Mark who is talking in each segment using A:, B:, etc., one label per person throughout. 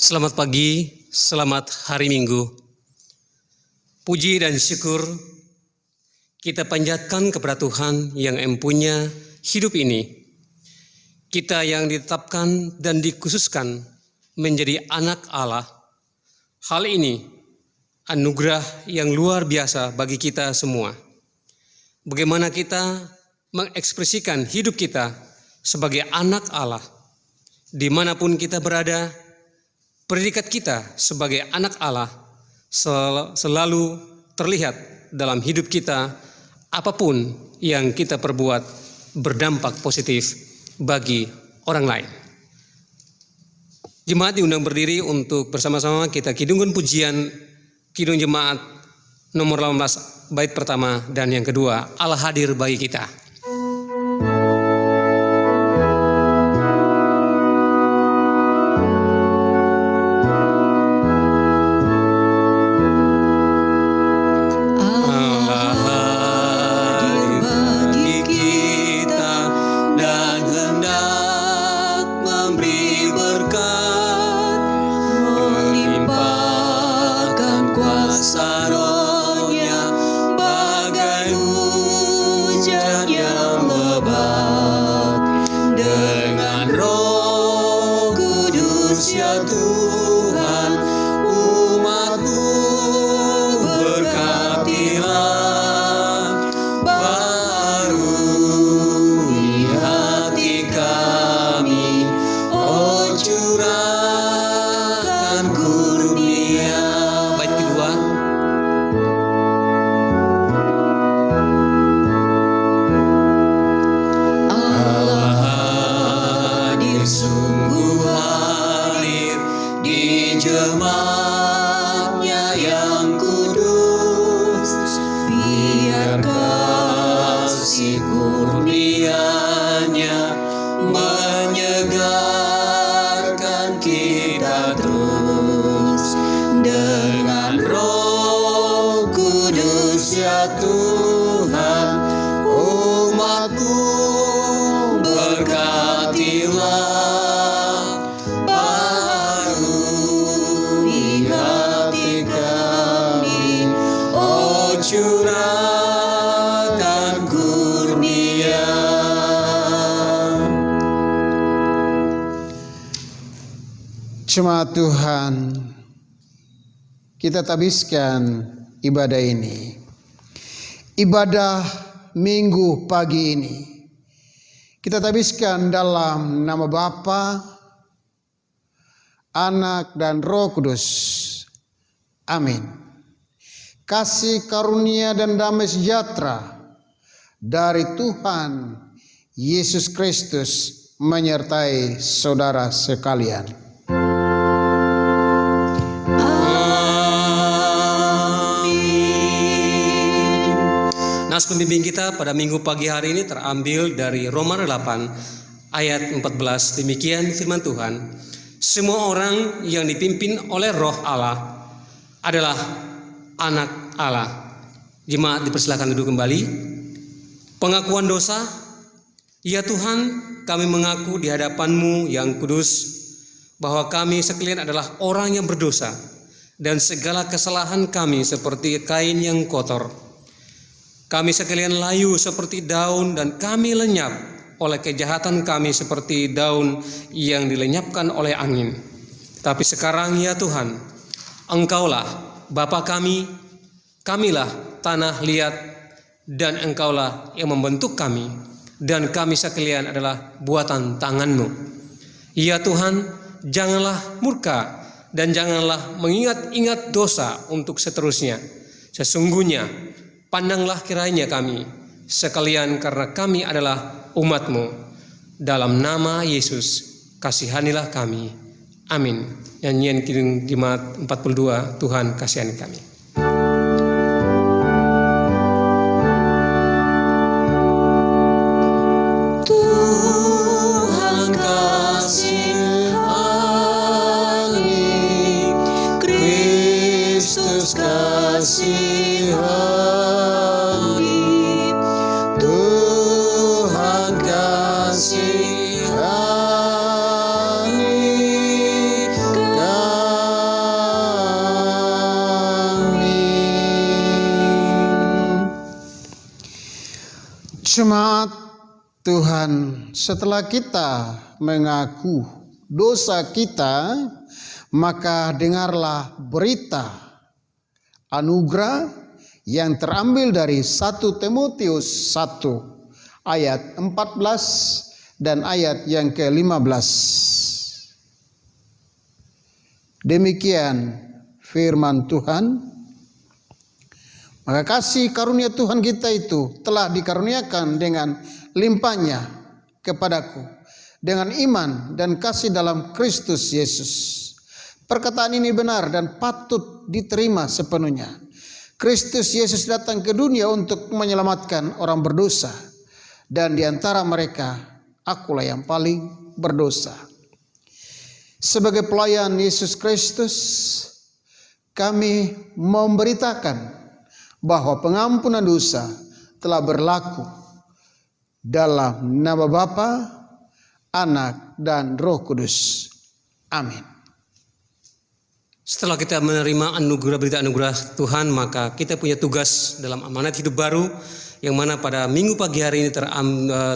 A: Selamat pagi, selamat hari Minggu. Puji dan syukur kita panjatkan kepada Tuhan yang empunya hidup ini. Kita yang ditetapkan dan dikhususkan menjadi anak Allah. Hal ini anugerah yang luar biasa bagi kita semua. Bagaimana kita mengekspresikan hidup kita sebagai anak Allah, dimanapun kita berada. Predikat kita sebagai anak Allah selalu terlihat dalam hidup kita. Apapun yang kita perbuat berdampak positif bagi orang lain. Jemaat diundang berdiri untuk bersama-sama kita kidungkan pujian Kidung Jemaat nomor 18 bait pertama dan yang kedua, Allah hadir bagi kita.
B: Jemaat Tuhan, kita habiskan ibadah ini. Ibadah Minggu pagi ini kita habiskan dalam nama Bapa, Anak dan Roh Kudus. Amin. Kasih karunia dan damai sejahtera dari Tuhan Yesus Kristus menyertai saudara sekalian.
A: Nas pembimbing kita pada minggu pagi hari ini terambil dari Roma 8 ayat 14. Demikian firman Tuhan. Semua orang yang dipimpin oleh Roh Allah adalah anak Allah. Jemaat dipersilakan duduk kembali. Pengakuan dosa. Ya Tuhan, kami mengaku di hadapan-Mu yang kudus bahwa kami sekalian adalah orang yang berdosa dan segala kesalahan kami seperti kain yang kotor. Kami sekalian layu seperti daun dan kami lenyap oleh kejahatan kami seperti daun yang dilenyapkan oleh angin. Tapi sekarang ya Tuhan, Engkaulah Bapa kami, kamilah tanah liat dan Engkaulah yang membentuk kami dan kami sekalian adalah buatan tangan-Mu. Ya Tuhan, janganlah murka dan janganlah mengingat-ingat dosa untuk seterusnya. Sesungguhnya pandanglah kiranya kami sekalian karena kami adalah umat-Mu. Dalam nama Yesus, kasihanilah kami. Amin. Nyanyian Kidung Jemaat 42, Tuhan kasihani kami.
C: Tuhan kasihani, Kristus kasihani. Kasihani
B: Jemaat Tuhan, setelah kita mengaku dosa kita, maka dengarlah berita anugerah yang terambil dari 1 Timotius 1 ayat 14 dan ayat yang ke-15. Demikian firman Tuhan. Maka kasih karunia Tuhan kita itu telah dikaruniakan dengan limpahnya kepadaku dengan iman dan kasih dalam Kristus Yesus. Perkataan ini benar dan patut diterima sepenuhnya. Kristus Yesus datang ke dunia untuk menyelamatkan orang berdosa, dan di antara mereka akulah yang paling berdosa. Sebagai pelayan Yesus Kristus, kami memberitakan bahwa pengampunan dosa telah berlaku dalam nama Bapa, Anak, dan Roh Kudus. Amin.
A: Setelah kita menerima berita anugerah Tuhan, maka kita punya tugas dalam amanat hidup baru, yang mana pada minggu pagi hari ini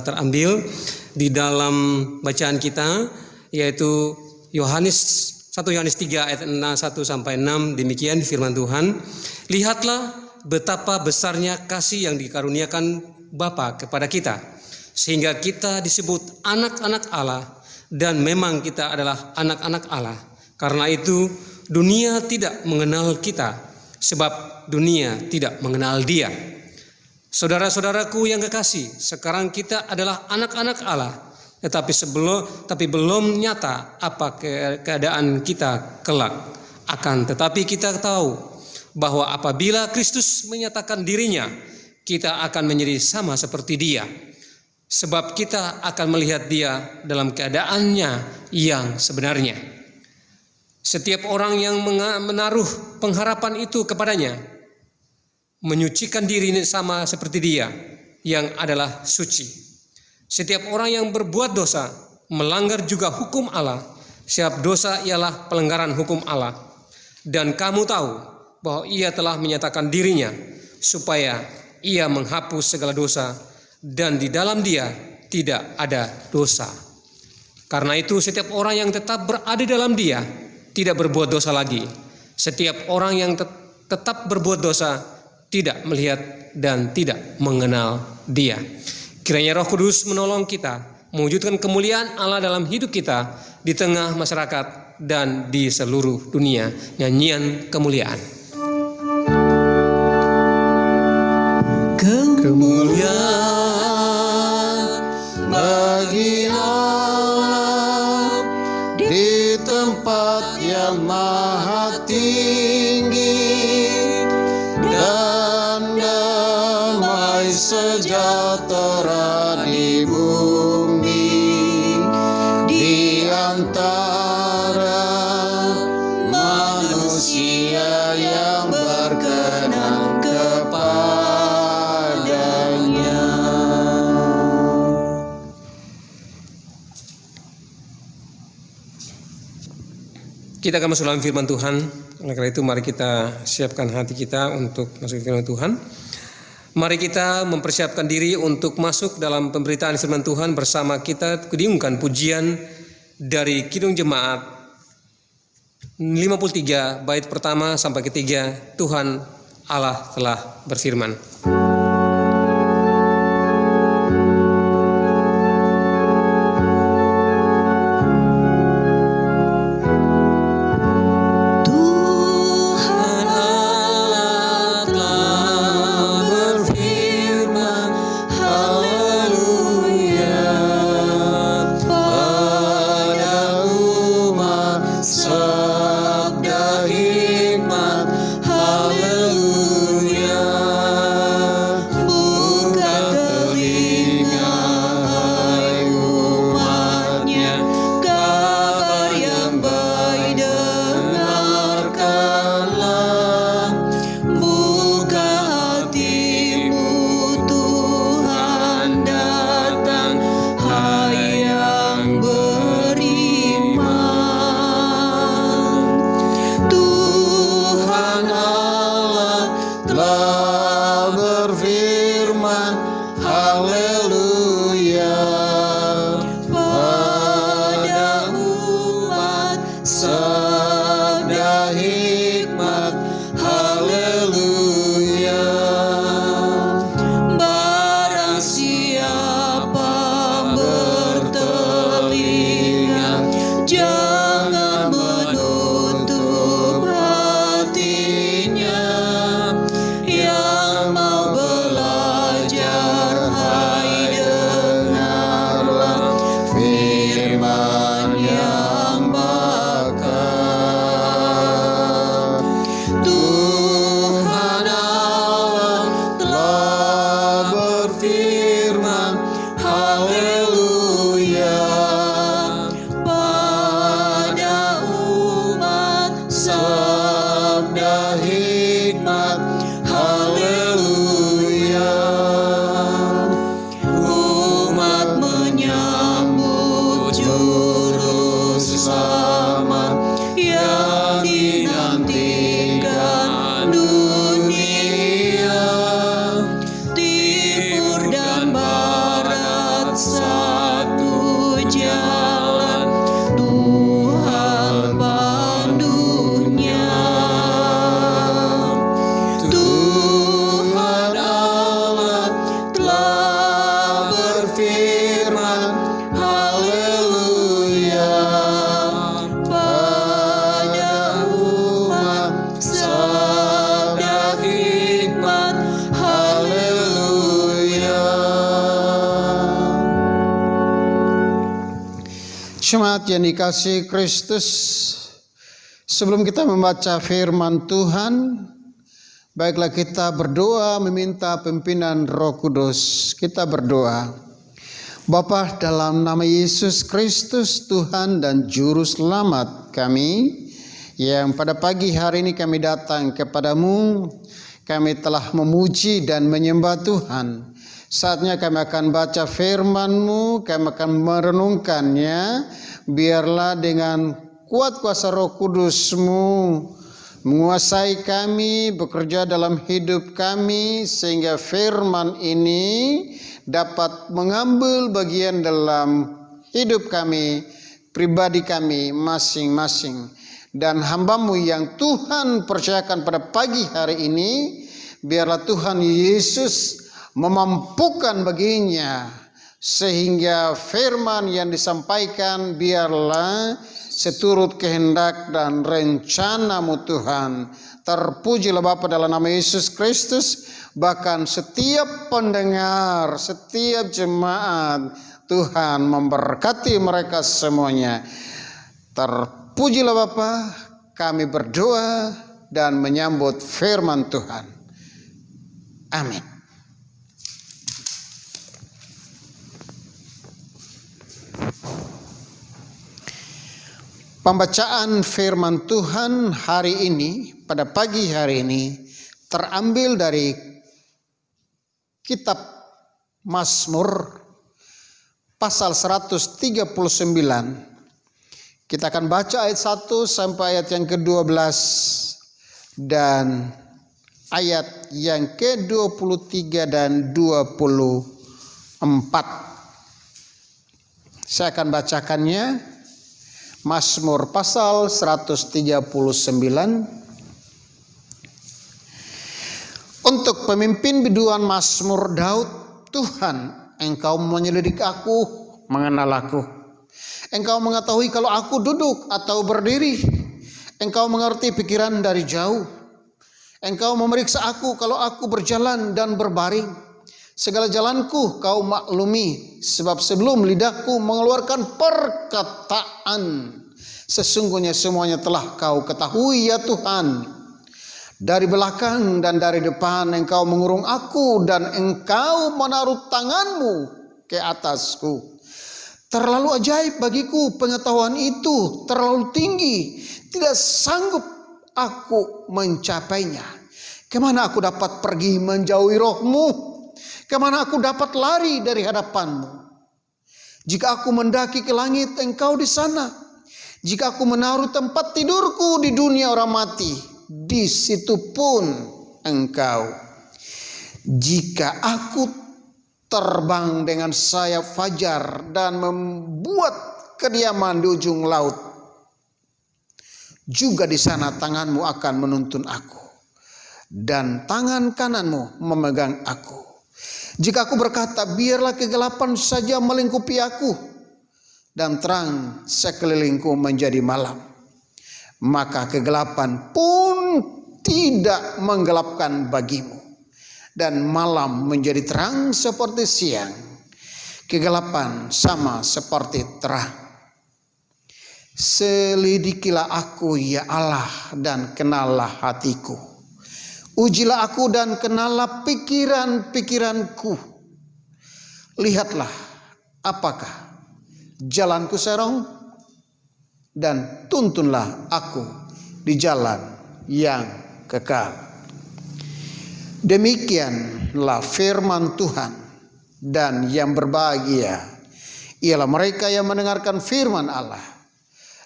A: terambil di dalam bacaan kita, yaitu 1 Yohanes 3 ayat 1-6. Demikian firman Tuhan. Lihatlah betapa besarnya kasih yang dikaruniakan Bapa kepada kita, sehingga kita disebut anak-anak Allah, dan memang kita adalah anak-anak Allah. Karena itu dunia tidak mengenal kita, sebab dunia tidak mengenal Dia. Saudara-saudaraku yang kekasih, sekarang kita adalah anak-anak Allah, tetapi belum nyata apa keadaan kita kelak. Tetapi kita tahu bahwa apabila Kristus menyatakan dirinya, kita akan menjadi sama seperti Dia, sebab kita akan melihat Dia dalam keadaannya yang sebenarnya. Setiap orang yang menaruh pengharapan itu kepadanya menyucikan diri sama seperti Dia yang adalah suci. Setiap orang yang berbuat dosa melanggar juga hukum Allah, sebab dosa ialah pelanggaran hukum Allah. Dan kamu tahu bahwa Ia telah menyatakan dirinya supaya Ia menghapus segala dosa, dan di dalam Dia tidak ada dosa. Karena itu setiap orang yang tetap berada dalam Dia tidak berbuat dosa lagi. Setiap orang yang tetap berbuat dosa tidak melihat dan tidak mengenal Dia. Kiranya Roh Kudus menolong kita mewujudkan kemuliaan Allah dalam hidup kita di tengah masyarakat dan di seluruh dunia. Nyanyian kemuliaan.
C: Kemuliaan bagi Allah di tempat yang maha tinggi, dan damai sejahtera di bumi di antara manusia yang berkenan kepadanya.
A: Kita akan masuk dalam firman Tuhan. Oleh karena itu mari kita siapkan hati kita untuk masuk ke firman Tuhan. Mari kita mempersiapkan diri untuk masuk dalam pemberitaan firman Tuhan bersama kita diungkan pujian dari Kidung Jemaat 53 bait pertama sampai ketiga. Tuhan Allah telah berfirman.
C: Sabda hikmat, haleluya. juru selamat yang dinantikan dunia. Timur dan barat satu jalan, Tuhan pandunya. Tuhan Allah telah berfirman, haleluya, pada umat sabda hikmat, haleluya.
B: Jemaat yang dikasihi Kristus, sebelum kita membaca firman Tuhan, baiklah kita berdoa meminta pimpinan Roh Kudus. Kita berdoa. Bapa, dalam nama Yesus Kristus, Tuhan dan Juru Selamat kami, yang pada pagi hari ini kami datang kepadamu, kami telah memuji dan menyembah Tuhan. Saatnya kami akan baca firman-Mu, kami akan merenungkannya. Biarlah dengan kuat kuasa Roh Kudus-Mu menguasai kami, bekerja dalam hidup kami, sehingga firman ini dapat mengambil bagian dalam hidup kami, pribadi kami masing-masing. Dan hamba-Mu yang Tuhan percayakan pada pagi hari ini, biarlah Tuhan Yesus memampukan baginya, sehingga firman yang disampaikan biarlah seturut kehendak dan rencana-Mu Tuhan. Terpujilah Bapa dalam nama Yesus Kristus. Bahkan setiap pendengar, setiap jemaat, Tuhan memberkati mereka semuanya. Terpujilah Bapa, kami berdoa dan menyambut firman Tuhan. Amin. Pembacaan firman Tuhan hari ini, pada pagi hari ini, terambil dari kitab Mazmur pasal 139. Kita akan baca ayat 1 sampai ayat yang ke-12 dan ayat yang ke-23 dan 24. Saya akan bacakannya. Mazmur pasal 139. Untuk pemimpin biduan Mazmur Daud, Tuhan, Engkau menyelidik aku, mengenal aku. Engkau mengetahui kalau aku duduk atau berdiri. Engkau mengerti pikiran dari jauh. Engkau memeriksa aku kalau aku berjalan dan berbaring. Segala jalanku kau maklumi, sebab sebelum lidahku mengeluarkan perkataan, sesungguhnya semuanya telah kau ketahui ya Tuhan. Dari belakang dan dari depan Engkau mengurung aku, dan Engkau menaruh tangan-Mu ke atasku. Terlalu ajaib bagiku pengetahuan itu, terlalu tinggi, tidak sanggup aku mencapainya. Kemana aku dapat pergi menjauhi Roh-Mu? Kemana aku dapat lari dari hadapan-Mu? Jika aku mendaki ke langit, Engkau di sana. Jika aku menaruh tempat tidurku di dunia orang mati, di situ pun Engkau. Jika aku terbang dengan sayap fajar dan membuat kediaman di ujung laut, juga di sana tangan-Mu akan menuntun aku, dan tangan kanan-Mu memegang aku. Jika aku berkata, biarlah kegelapan saja melingkupi aku, dan terang sekelilingku menjadi malam, maka kegelapan pun tidak menggelapkan bagimu, dan malam menjadi terang seperti siang, kegelapan sama seperti terang. Selidikilah aku ya Allah, dan kenallah hatiku. Ujilah aku dan kenallah pikiran-pikiranku. Lihatlah apakah jalanku serong, dan tuntunlah aku di jalan yang kekal. Demikianlah firman Tuhan, dan yang berbahagia ialah mereka yang mendengarkan firman Allah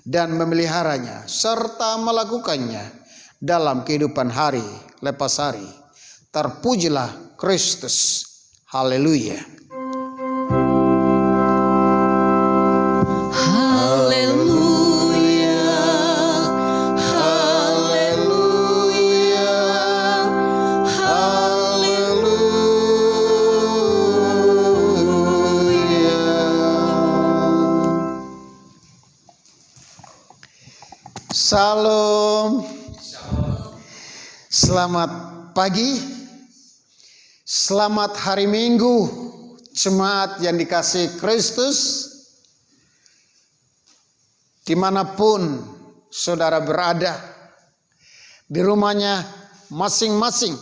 B: dan memeliharanya serta melakukannya dalam kehidupan hari lepas hari. Terpujilah Kristus. Haleluya.
C: Haleluya, haleluya, haleluya.
B: Salam. Selamat pagi. Selamat hari Minggu, jemaat yang dikasihi Kristus. Dimanapun saudara berada, di rumahnya masing-masing,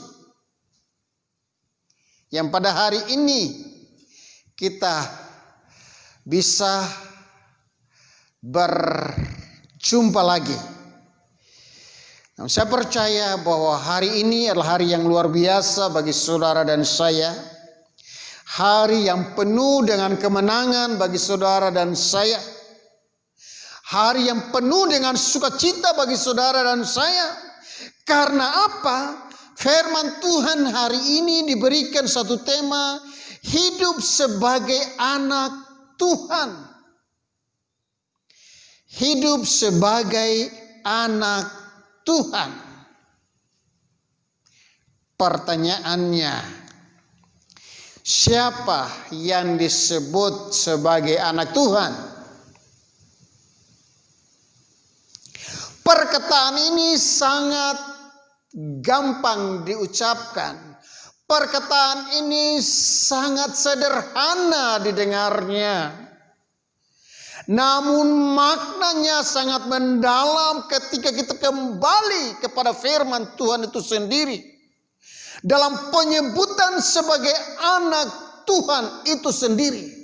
B: yang pada hari ini kita bisa berjumpa lagi. Nah, saya percaya bahwa hari ini adalah hari yang luar biasa bagi saudara dan saya. Hari yang penuh dengan kemenangan bagi saudara dan saya. Hari yang penuh dengan sukacita bagi saudara dan saya. Karena apa? Firman Tuhan hari ini diberikan satu tema, hidup sebagai anak Tuhan. Hidup sebagai anak Tuhan. Pertanyaannya, siapa yang disebut sebagai anak Tuhan? Perkataan ini sangat gampang diucapkan. Perkataan ini sangat sederhana didengarnya. Namun maknanya sangat mendalam ketika kita kembali kepada firman Tuhan itu sendiri. Dalam penyebutan sebagai anak Tuhan itu sendiri.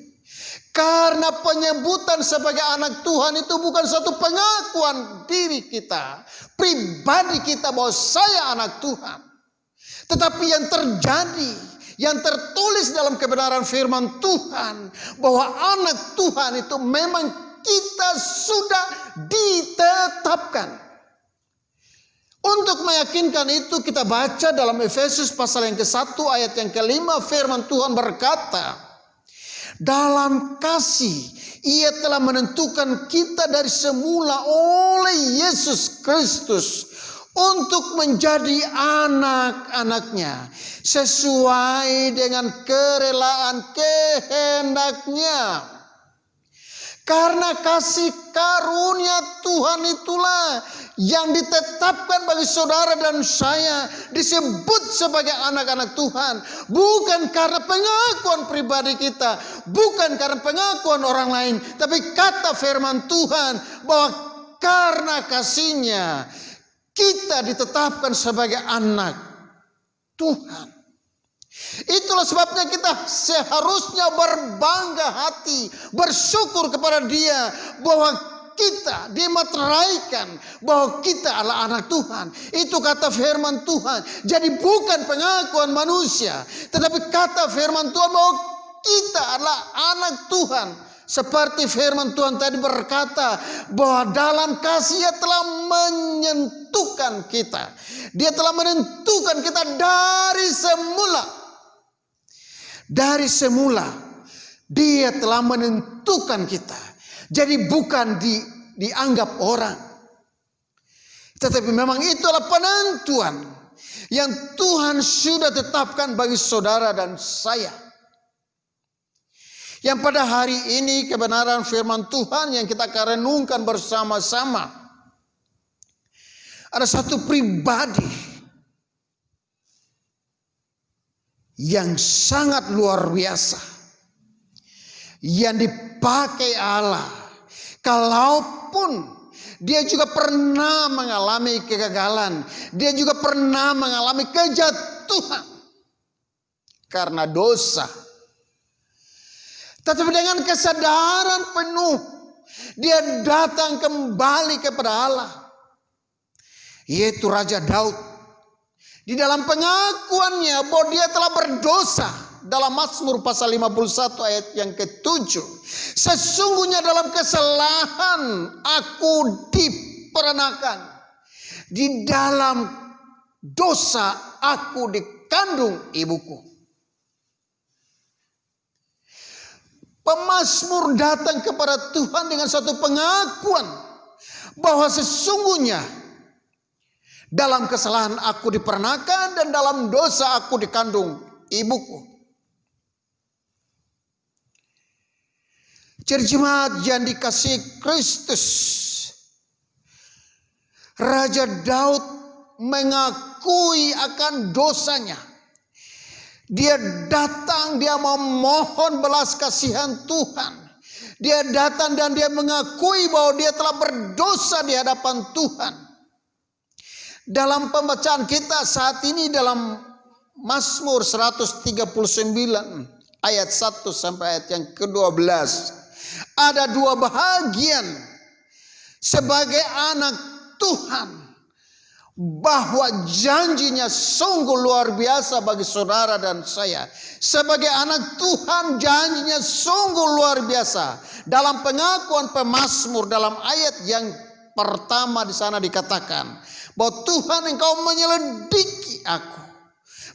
B: Karena penyebutan sebagai anak Tuhan itu bukan satu pengakuan diri kita, pribadi kita bahwa saya anak Tuhan. Tetapi yang terjadi, yang tertulis dalam kebenaran firman Tuhan, bahwa anak Tuhan itu memang kita sudah ditetapkan. Untuk meyakinkan itu kita baca dalam Efesus pasal yang ke-1 ayat yang ke-5, firman Tuhan berkata, dalam kasih Ia telah menentukan kita dari semula oleh Yesus Kristus untuk menjadi anak-anaknya sesuai dengan kerelaan kehendaknya. Karena kasih karunia Tuhan itulah yang ditetapkan bagi saudara dan saya disebut sebagai anak-anak Tuhan. Bukan karena pengakuan pribadi kita, bukan karena pengakuan orang lain, tapi kata firman Tuhan bahwa karena kasihnya kita ditetapkan sebagai anak Tuhan. Itulah sebabnya kita seharusnya berbangga hati, bersyukur kepada Dia bahwa kita dimateraikan bahwa kita adalah anak Tuhan. Itu kata firman Tuhan. Jadi bukan pengakuan manusia, tetapi kata firman Tuhan bahwa kita adalah anak Tuhan. Seperti firman Tuhan tadi berkata bahwa dalam kasih Ia telah menyentuhkan kita. Dia telah menentukan kita dari semula. Dari semula Dia telah menentukan kita. Jadi bukan dianggap orang, tetapi memang itulah penentuan yang Tuhan sudah tetapkan bagi saudara dan saya. Yang pada hari ini kebenaran firman Tuhan yang kita akan renungkan bersama-sama. Ada satu pribadi yang sangat luar biasa yang dipakai Allah. Kalaupun dia juga pernah mengalami kegagalan, dia juga pernah mengalami kejatuhan karena dosa. Tetapi dengan kesadaran penuh dia datang kembali kepada Allah, yaitu Raja Daud. Di dalam pengakuannya bahwa dia telah berdosa, dalam Mazmur pasal 51 ayat yang ke-7. Sesungguhnya dalam kesalahan aku diperenakan, di dalam dosa aku dikandung ibuku. Pemazmur datang kepada Tuhan dengan satu pengakuan bahwa sesungguhnya dalam kesalahan aku diperenakan dan dalam dosa aku dikandung ibuku. Jemaat yang dikasihi Kristus, Raja Daud mengakui akan dosanya. Dia datang, dia memohon belas kasihan Tuhan. Dia datang dan dia mengakui bahwa dia telah berdosa di hadapan Tuhan. Dalam pembacaan kita saat ini dalam Mazmur 139 ayat 1 sampai ayat yang ke-12. Ada dua bahagian sebagai anak Tuhan, bahwa janjinya sungguh luar biasa bagi saudara dan saya. Sebagai anak Tuhan janjinya sungguh luar biasa. Dalam pengakuan pemazmur dalam ayat yang pertama di sana dikatakan bahwa Tuhan engkau menyelidiki aku,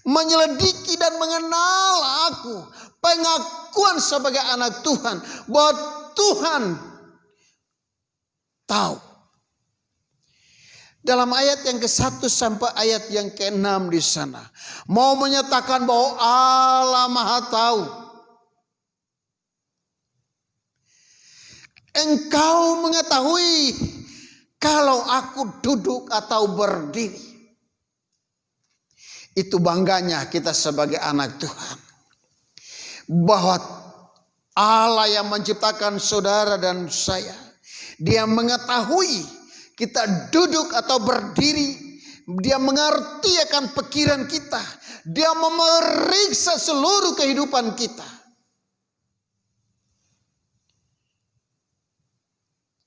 B: menyelidiki dan mengenal aku. Pengakuan sebagai anak Tuhan bahwa Tuhan tahu. Dalam ayat yang ke-1 sampai ayat yang ke-6 di sana mau menyatakan bahwa Allah Maha tahu. Engkau mengetahui kalau aku duduk atau berdiri. Itu bangganya kita sebagai anak Tuhan, bahwa Allah yang menciptakan saudara dan saya, Dia mengetahui kita duduk atau berdiri. Dia mengerti akan pikiran kita. Dia memeriksa seluruh kehidupan kita.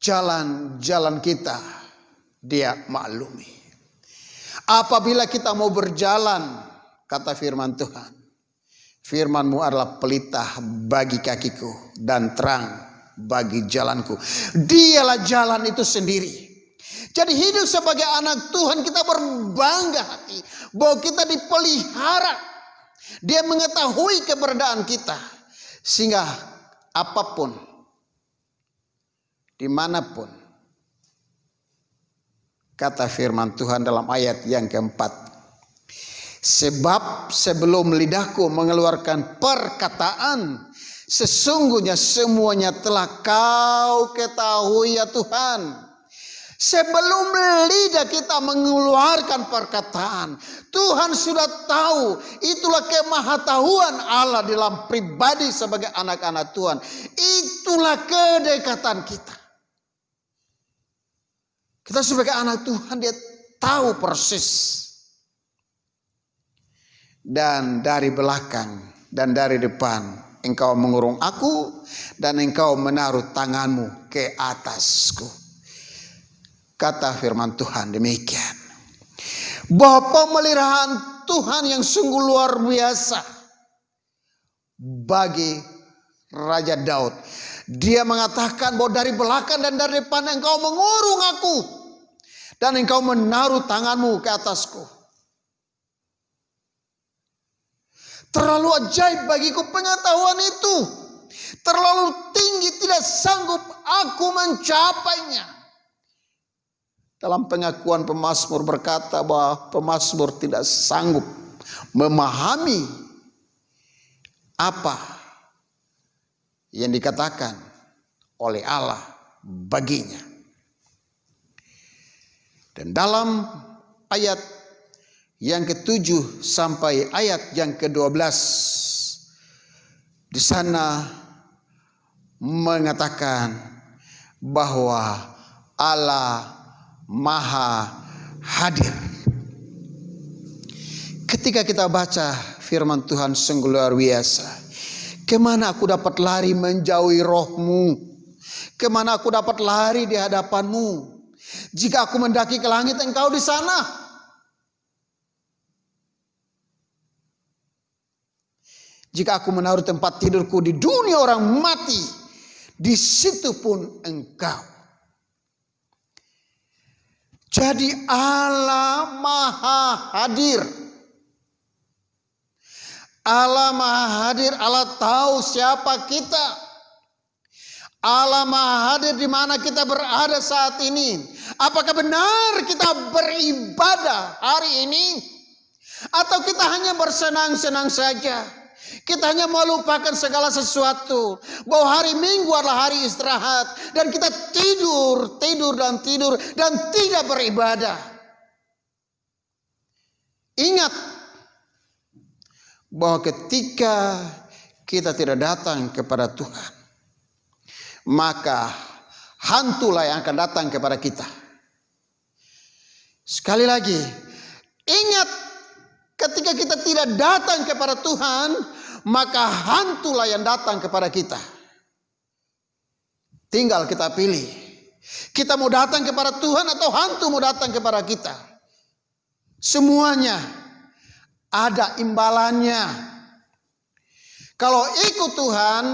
B: Jalan-jalan kita Dia maklumi. Apabila kita mau berjalan, kata firman Tuhan, firman-Mu adalah pelita bagi kakiku dan terang bagi jalanku. Dialah jalan itu sendiri. Jadi hidup sebagai anak Tuhan kita berbangga hati bahwa kita dipelihara. Dia mengetahui keberadaan kita. Sehingga apapun, dimanapun, kata firman Tuhan dalam ayat yang keempat, sebab sebelum lidahku mengeluarkan perkataan, sesungguhnya semuanya telah Kau ketahui ya Tuhan. Sebelum lidah kita mengeluarkan perkataan, Tuhan sudah tahu. Itulah kemahatauan Allah dalam pribadi sebagai anak-anak Tuhan. Itulah kedekatan kita. Kita sebagai anak Tuhan, Dia tahu persis. Dan dari belakang dan dari depan engkau mengurung aku dan engkau menaruh tanganmu ke atasku. Kata firman Tuhan demikian. Bahwa pemeliharaan Tuhan yang sungguh luar biasa bagi Raja Daud. Dia mengatakan bahwa dari belakang dan dari depan engkau mengurung aku. Dan engkau menaruh tanganmu ke atasku. Terlalu ajaib bagiku pengetahuan itu. Terlalu tinggi, tidak sanggup aku mencapainya. Dalam pengakuan pemazmur berkata bahwa pemazmur tidak sanggup memahami apa yang dikatakan oleh Allah baginya. Dan dalam ayat yang ke-7 sampai ayat yang ke-12 di sana mengatakan bahwa Allah Maha hadir. Ketika kita baca firman Tuhan sungguh luar biasa. Kemana aku dapat lari menjauhi roh-Mu? Kemana aku dapat lari di hadapan-Mu? Jika aku mendaki ke langit, Engkau di sana. Jika aku menaruh tempat tidurku di dunia orang mati, di situ pun engkau. Jadi Allah Maha Hadir. Allah Maha Hadir, Allah tahu siapa kita. Allah Maha Hadir di mana kita berada saat ini. Apakah benar kita beribadah hari ini? Atau kita hanya bersenang-senang saja? Kita hanya melupakan segala sesuatu. Bahwa hari Minggu adalah hari istirahat. Dan kita tidur dan tidak beribadah. Ingat bahwa ketika kita tidak datang kepada Tuhan, maka hantulah yang akan datang kepada kita. Sekali lagi, ingat ketika kita tidak datang kepada Tuhan, maka hantulah yang datang kepada kita. Tinggal kita pilih. Kita mau datang kepada Tuhan atau hantu mau datang kepada kita. Semuanya ada imbalannya. Kalau ikut Tuhan,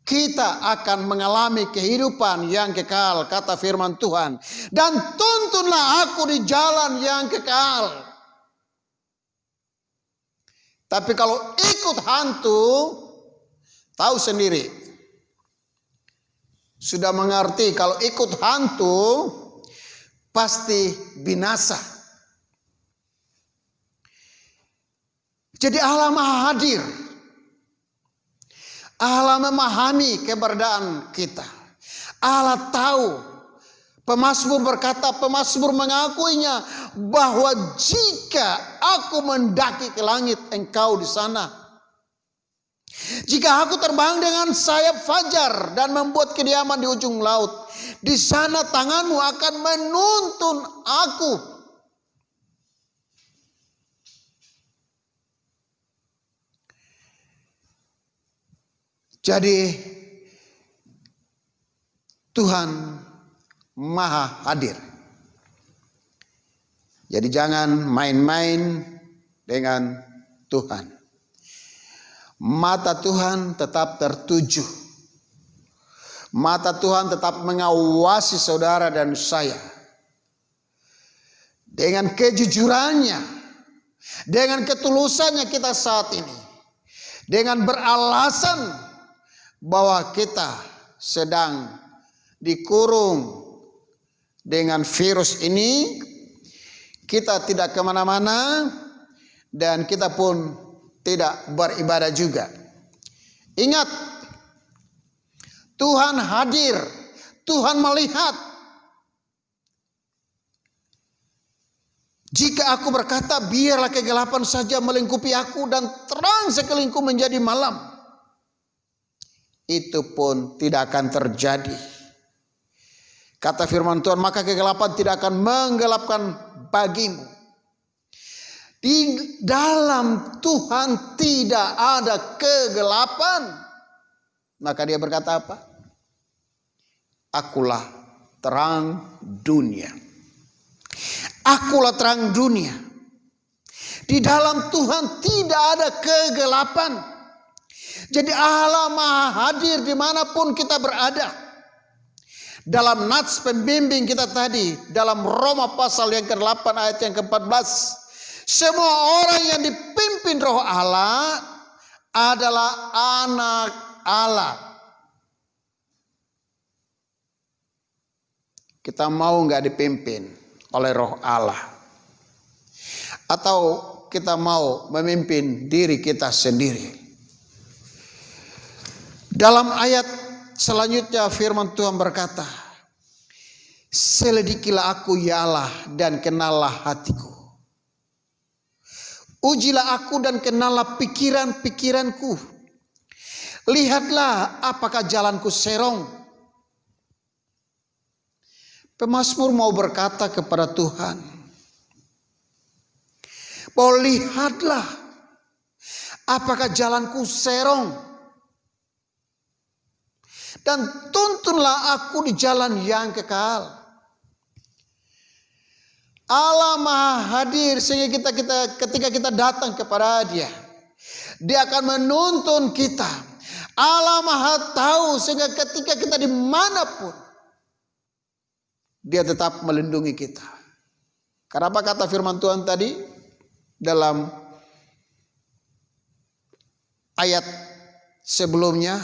B: kita akan mengalami kehidupan yang kekal, kata firman Tuhan. Dan tuntunlah aku di jalan yang kekal. Tapi kalau ikut hantu, tahu sendiri. Sudah mengerti kalau ikut hantu, pasti binasa. Jadi Allah Maha Hadir. Allah memahami keberadaan kita. Allah tahu. Pemazmur berkata, pemazmur mengakuinya bahwa jika aku mendaki ke langit, engkau di sana. Jika aku terbang dengan sayap fajar dan membuat kediaman di ujung laut, di sana tanganmu akan menuntun aku. Jadi Tuhan Maha Hadir. Jadi jangan main-main dengan Tuhan. Mata Tuhan tetap tertuju. Mata Tuhan tetap mengawasi saudara dan saya. Dengan kejujurannya, dengan ketulusannya kita saat ini. Dengan beralasan bahwa kita sedang dikurung dengan virus ini, kita tidak kemana-mana dan kita pun tidak beribadah juga. Ingat, Tuhan hadir, Tuhan melihat. Jika aku berkata biarlah kegelapan saja melingkupi aku dan terang sekelilingku menjadi malam, itu pun tidak akan terjadi. Kata firman Tuhan, maka kegelapan tidak akan menggelapkan bagimu. Di dalam Tuhan tidak ada kegelapan. Maka dia berkata apa? Akulah terang dunia. Akulah terang dunia. Di dalam Tuhan tidak ada kegelapan. Jadi Allah Maha Hadir dimanapun kita berada. Dalam nats pembimbing kita tadi, dalam Roma pasal yang ke-8 ayat yang ke-14, semua orang yang dipimpin Roh Allah adalah anak Allah. Kita mau nggak dipimpin oleh Roh Allah? Atau kita mau memimpin diri kita sendiri? Dalam ayat selanjutnya firman Tuhan berkata, selidikilah aku ya Allah dan kenallah hatiku. Ujilah aku dan kenallah pikiran-pikiranku. Lihatlah apakah jalanku serong. Pemazmur mau berkata kepada Tuhan, bahwa lihatlah apakah jalanku serong. Dan tuntunlah aku di jalan yang kekal. Allah Maha Hadir sehingga ketika kita datang kepada Dia, Dia akan menuntun kita. Allah Maha tahu sehingga ketika kita dimanapun, Dia tetap melindungi kita. Karena apa kata firman Tuhan tadi dalam ayat sebelumnya,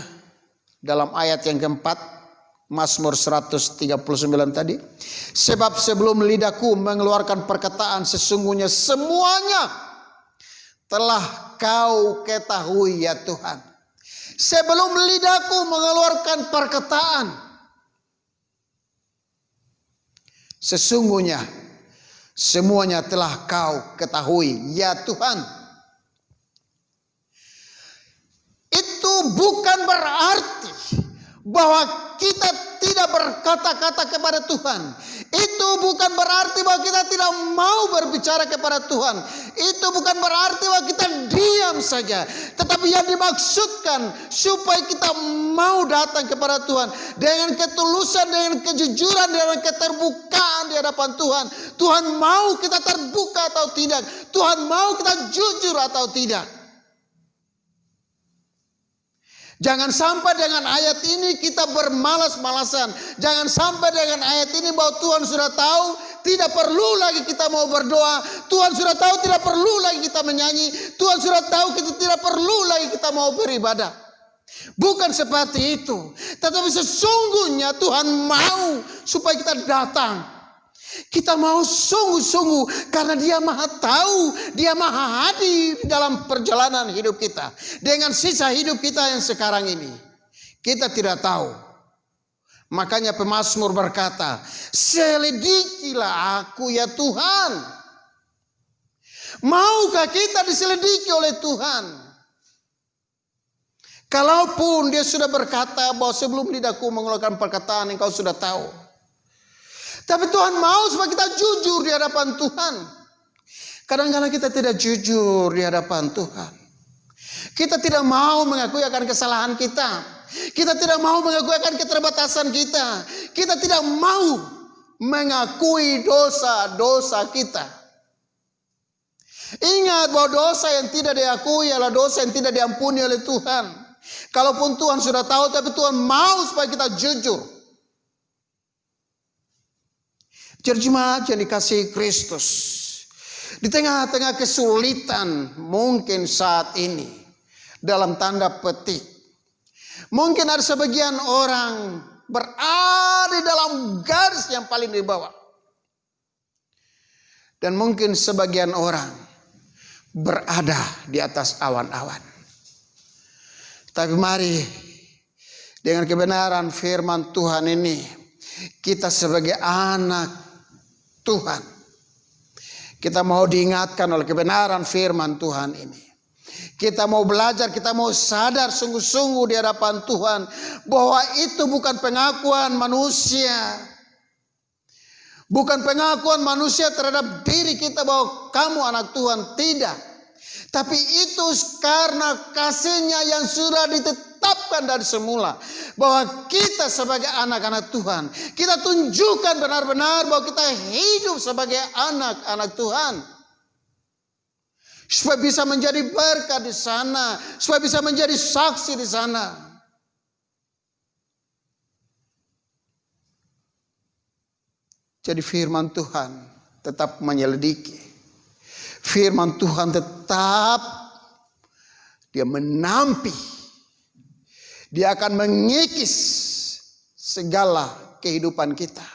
B: dalam ayat yang keempat, Mazmur 139 tadi, sebab sebelum lidahku mengeluarkan perkataan, sesungguhnya semuanya telah kau ketahui ya Tuhan. Sebelum lidahku mengeluarkan perkataan, sesungguhnya semuanya telah kau ketahui ya Tuhan. Itu bukan berarti bahwa kita tidak berkata-kata kepada Tuhan. Itu bukan berarti bahwa kita tidak mau berbicara kepada Tuhan. Itu bukan berarti bahwa kita diam saja. Tetapi yang dimaksudkan supaya kita mau datang kepada Tuhan dengan ketulusan, dengan kejujuran, dengan keterbukaan di hadapan Tuhan. Tuhan mau kita terbuka atau tidak. Tuhan mau kita jujur atau tidak. Jangan sampai dengan ayat ini kita bermalas-malasan. Jangan sampai dengan ayat ini bahwa Tuhan sudah tahu, tidak perlu lagi kita mau berdoa. Tuhan sudah tahu, tidak perlu lagi kita menyanyi. Tuhan sudah tahu, kita tidak perlu lagi kita mau beribadah. Bukan seperti itu. Tetapi sesungguhnya Tuhan mau supaya kita datang. Kita mau sungguh-sungguh karena Dia Maha tahu, Dia Maha hadir dalam perjalanan hidup kita. Dengan sisa hidup kita yang sekarang ini, kita tidak tahu. Makanya pemazmur berkata, selidikilah aku ya Tuhan. Maukah kita diselidiki oleh Tuhan? Kalaupun Dia sudah berkata bahwa sebelum lidahku mengeluarkan perkataan, engkau sudah tahu. Tapi Tuhan mau supaya kita jujur di hadapan Tuhan. Kadang-kadang kita tidak jujur di hadapan Tuhan. Kita tidak mau mengakui akan kesalahan kita. Kita tidak mau mengakui akan keterbatasan kita. Kita tidak mau mengakui dosa-dosa kita. Ingat bahwa dosa yang tidak diakui adalah dosa yang tidak diampuni oleh Tuhan. Kalaupun Tuhan sudah tahu, tapi Tuhan mau supaya kita jujur. Jemaat yang dikasihi Kristus, di tengah-tengah kesulitan mungkin saat ini, dalam tanda petik, mungkin ada sebagian orang berada dalam garis yang paling di bawah, dan mungkin sebagian orang berada di atas awan-awan. Tapi mari dengan kebenaran firman Tuhan ini, kita sebagai anak Tuhan, kita mau diingatkan oleh kebenaran firman Tuhan ini. Kita mau belajar, kita mau sadar sungguh-sungguh di hadapan Tuhan bahwa itu bukan pengakuan manusia. Bukan pengakuan manusia terhadap diri kita bahwa kamu anak Tuhan, tidak. Tapi itu karena kasih-Nya yang sudah ditetapkan dari semula. Bahwa kita sebagai anak-anak Tuhan, kita tunjukkan benar-benar bahwa kita hidup sebagai anak-anak Tuhan. Supaya bisa menjadi berkat di sana, supaya bisa menjadi saksi di sana. Jadi firman Tuhan tetap menyelidiki. Firman Tuhan tetap Dia menampi. Dia akan mengikis segala kehidupan kita.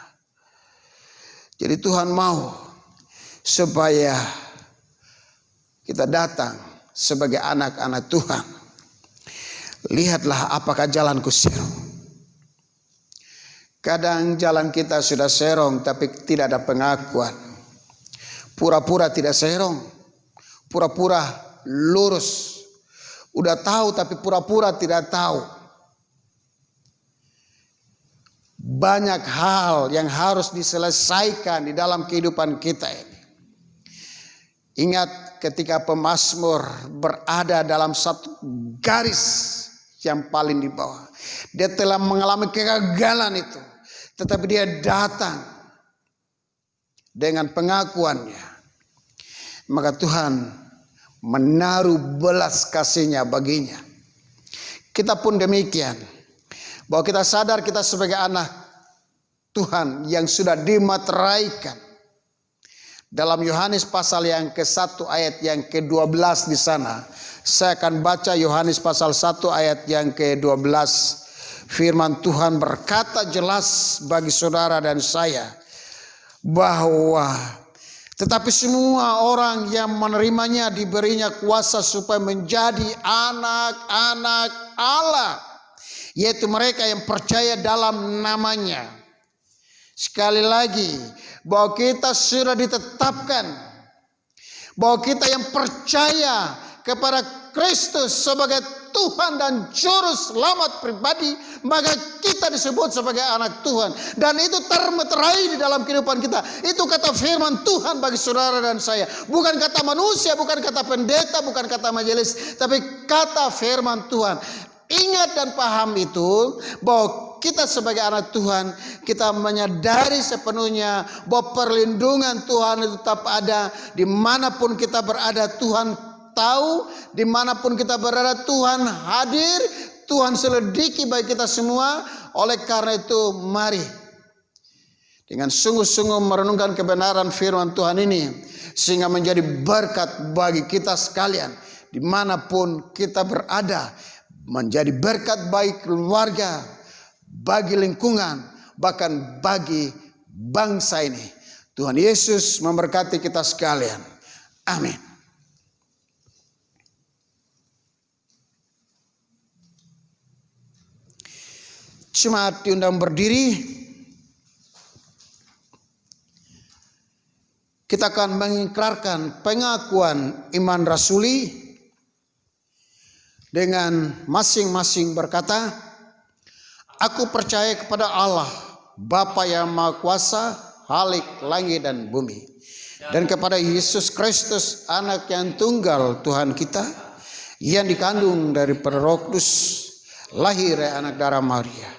B: Jadi Tuhan mau supaya kita datang sebagai anak-anak Tuhan. Lihatlah apakah jalanku serong. Kadang jalan kita sudah serong tapi tidak ada pengakuan. Pura-pura tidak serong. Pura-pura lurus. Udah tahu tapi pura-pura tidak tahu. Banyak hal yang harus diselesaikan di dalam kehidupan kita ini. Ingat ketika pemazmur berada dalam satu garis yang paling di bawah. Dia telah mengalami kegagalan itu. Tetapi dia datang dengan pengakuannya. Maka Tuhan menaruh belas kasihnya baginya. Kita pun demikian, bahwa kita sadar kita sebagai anak Tuhan yang sudah dimateraikan. Dalam Yohanes pasal yang ke-1 ayat yang ke-12 di sana, saya akan baca Yohanes pasal 1 ayat yang ke-12. Firman Tuhan berkata jelas bagi saudara dan saya bahwa tetapi semua orang yang menerimanya diberinya kuasa supaya menjadi anak-anak Allah, yaitu mereka yang percaya dalam namanya. Sekali lagi, bahwa kita sudah ditetapkan, bahwa kita yang percaya kepada Kristus sebagai Tuhan dan Juru Selamat pribadi, maka kita disebut sebagai anak Tuhan. Dan itu termeterai di dalam kehidupan kita. Itu kata firman Tuhan bagi saudara dan saya. Bukan kata manusia, bukan kata pendeta, bukan kata majelis, tapi kata firman Tuhan. Ingat dan paham itu, bahwa kita sebagai anak Tuhan, kita menyadari sepenuhnya bahwa perlindungan Tuhan itu tetap ada. Dimanapun kita berada, Tuhan tahu. Dimanapun kita berada, Tuhan hadir. Tuhan selidiki bagi kita semua. Oleh karena itu, mari dengan sungguh-sungguh merenungkan kebenaran firman Tuhan ini, sehingga menjadi berkat bagi kita sekalian dimanapun kita berada. Menjadi berkat bagi keluarga, bagi lingkungan, bahkan bagi bangsa ini. Tuhan Yesus memberkati kita sekalian. Amin. Jemaat diundang berdiri. Kita akan mengikrarkan pengakuan iman rasuli dengan masing-masing berkata, aku percaya kepada Allah, Bapa yang Maha Kuasa, Khalik langit dan bumi, dan kepada Yesus Kristus, anak yang tunggal Tuhan kita, yang dikandung dari Roh Kudus, lahir dari anak darah Maria,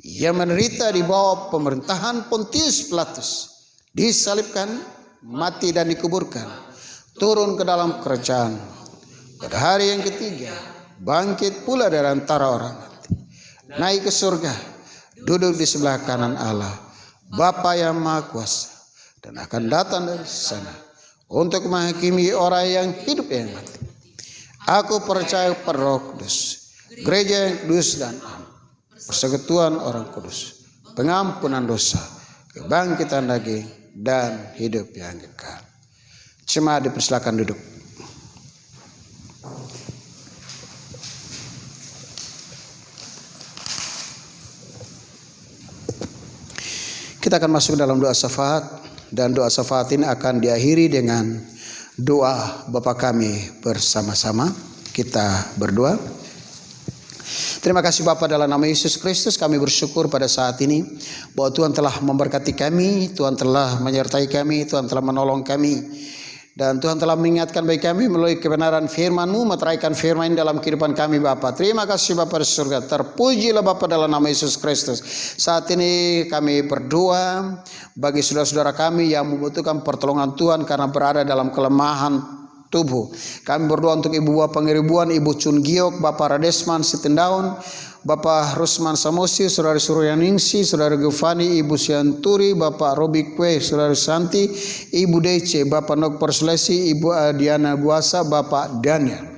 B: yang menderita di bawah pemerintahan Pontius Pilatus, disalibkan, mati dan dikuburkan, turun ke dalam kerajaan, pada hari yang ketiga bangkit pula dari antara orang mati, naik ke surga, duduk di sebelah kanan Allah, Bapa yang Maha Kuasa, dan akan datang dari sana untuk menghakimi orang yang hidup yang mati. Aku percaya pada Roh Kudus, gereja yang kudus dan aman, persekutuan orang kudus, pengampunan dosa, kebangkitan daging, dan hidup yang kekal. Jemaat dipersilakan duduk. Kita akan masuk dalam doa syafaat, dan doa syafaat ini akan diakhiri dengan doa Bapa kami bersama-sama. Kita berdoa. Terima kasih Bapa, dalam nama Yesus Kristus kami bersyukur pada saat ini bahwa Tuhan telah memberkati kami, Tuhan telah menyertai kami, Tuhan telah menolong kami, dan Tuhan telah mengingatkan bagi kami melalui kebenaran firman-Mu, meteraikan firman dalam kehidupan kami Bapa. Terima kasih Bapa di surga. Terpujilah Bapa dalam nama Yesus Kristus. Saat ini kami berdoa bagi saudara-saudara kami yang membutuhkan pertolongan Tuhan karena berada dalam kelemahan tubuh. Kami berdoa untuk Ibu Buah Pengiribuan, Ibu Chun Giok, Bapak Radesman Sitendaun, Bapak Rusman Samosi, Saudara Suryaningsi, Saudara Gufani, Ibu Sianturi, Bapak Robi Kwe, Saudara Santi, Ibu Dece, Bapak Nok Perselesi, Ibu Adiana Buasa, Bapak Daniel.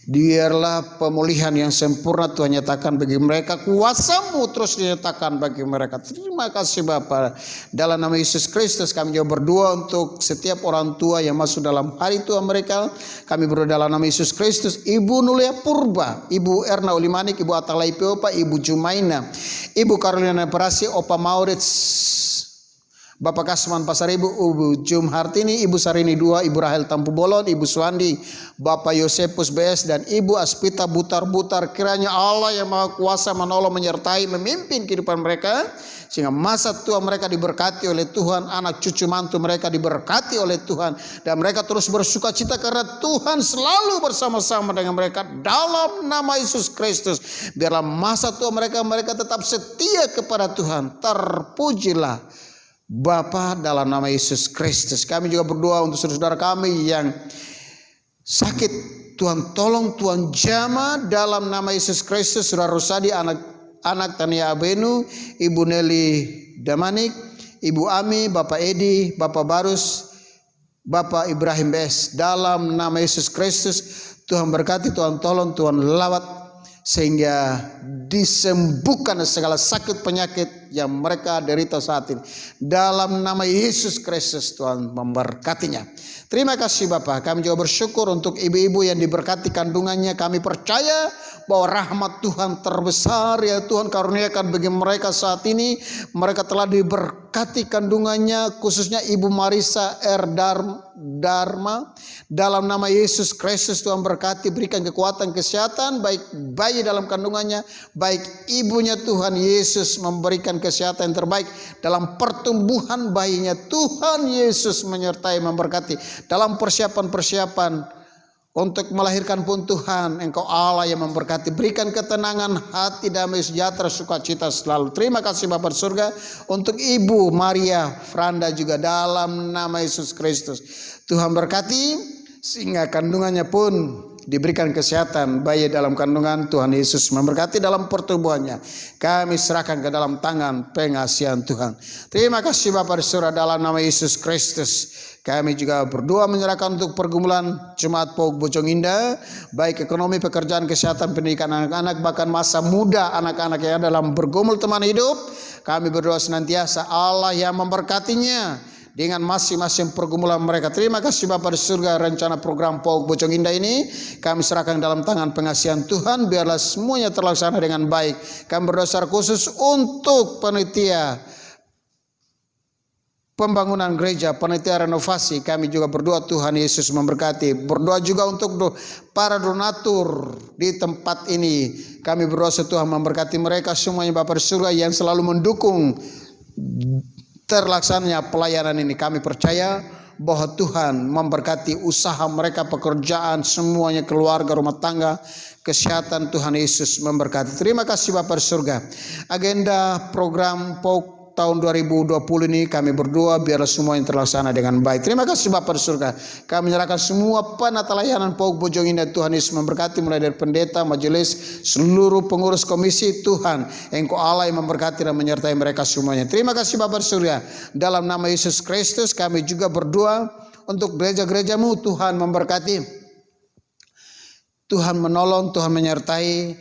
B: Biarlah pemulihan yang sempurna Tuhan nyatakan bagi mereka, kuasa-Mu terus dinyatakan bagi mereka. Terima kasih Bapa. Dalam nama Yesus Kristus kami juga berdoa untuk setiap orang tua yang masuk dalam hari tua mereka. Kami berdoa dalam nama Yesus Kristus. Ibu Nulia Purba, Ibu Erna Ulimanik, Ibu Atalai Piopa, Ibu Jumaina, Ibu Karolina Perasi, Opa Maurits, Bapak Kasman Pasar Ibu, Ibu Jum Hartini, Ibu Sarini II, Ibu Rahel Tampu Bolon, Ibu Suandi, Bapak Yosepus BS, dan Ibu Aspita Butar-Butar. Kiranya Allah yang Maha Kuasa menolong, menyertai, memimpin kehidupan mereka, sehingga masa tua mereka diberkati oleh Tuhan, anak cucu mantu mereka diberkati oleh Tuhan, dan mereka terus bersuka cita karena Tuhan selalu bersama-sama dengan mereka dalam nama Yesus Kristus. Biarlah masa tua mereka tetap setia kepada Tuhan. Terpujilah Bapa dalam nama Yesus Kristus. Kami juga berdoa untuk saudara-saudara kami yang sakit, Tuhan tolong, Tuhan jamah dalam nama Yesus Kristus. Saudara Rosadi, anak Tania Abenu, Ibu Nelly Damanik, Ibu Ami, Bapak Edi, Bapak Barus, Bapak Ibrahim BS, dalam nama Yesus Kristus Tuhan berkati, Tuhan tolong, Tuhan lawat, sehingga disembuhkan segala sakit penyakit yang mereka derita saat ini. Dalam nama Yesus Kristus Tuhan memberkatinya. Terima kasih Bapak, kami juga bersyukur untuk ibu-ibu yang diberkati kandungannya. Kami percaya bahwa rahmat Tuhan terbesar ya Tuhan karuniakan bagi mereka saat ini. Mereka telah diberkati kandungannya, khususnya Ibu Marisa R. Dharma. Dalam nama Yesus Kristus Tuhan berkati, berikan kekuatan kesehatan baik bayi dalam kandungannya, baik ibunya. Tuhan Yesus memberikan kesehatan yang terbaik dalam pertumbuhan bayinya. Tuhan Yesus menyertai, memberkati dalam persiapan-persiapan untuk melahirkan pun. Tuhan Engkau Allah yang memberkati, berikan ketenangan hati, damai sejahtera, sukacita selalu. Terima kasih Bapa di surga untuk Ibu Maria Franda juga dalam nama Yesus Kristus. Tuhan berkati sehingga kandungannya pun diberikan kesehatan, bayi dalam kandungan. Tuhan Yesus memberkati dalam pertumbuhannya. Kami serahkan ke dalam tangan pengasihan Tuhan. Terima kasih Bapa di surga dalam nama Yesus Kristus. Kami juga berdoa menyerahkan untuk pergumulan Jemaat PAUK Bojong Indah, baik ekonomi, pekerjaan, kesehatan, pendidikan anak-anak, bahkan masa muda anak-anak yang dalam bergumul teman hidup. Kami berdoa senantiasa Allah yang memberkatinya dengan masing-masing pergumulan mereka. Terima kasih Bapa di surga, rencana program PAUK Bojong Indah ini kami serahkan dalam tangan pengasihan Tuhan. Biarlah semuanya terlaksana dengan baik. Kami berdoa secara khusus untuk panitia pembangunan gereja, panitia renovasi. Kami juga berdoa Tuhan Yesus memberkati. Berdoa juga untuk para donatur di tempat ini. Kami berdoa Tuhan memberkati mereka semuanya Bapa di surga yang selalu mendukung terlaksananya pelayanan ini. Kami percaya bahwa Tuhan memberkati usaha mereka, pekerjaan, semuanya, keluarga, rumah tangga, kesehatan. Tuhan Yesus memberkati. Terima kasih Bapa di surga. Agenda program PAUK tahun 2020 ini kami berdoa biarlah semua yang terlaksana dengan baik. Terima kasih Bapa di surga. Kami menyerahkan semua penata layanan PAUK Bojong Indah. Tuhan Yesus memberkati mulai dari pendeta, majelis, seluruh pengurus komisi. Tuhan Engkau Allah yang memberkati dan menyertai mereka semuanya. Terima kasih Bapa di surga. Dalam nama Yesus Kristus kami juga berdoa untuk gereja-gerejamu. Tuhan memberkati, Tuhan menolong, Tuhan menyertai.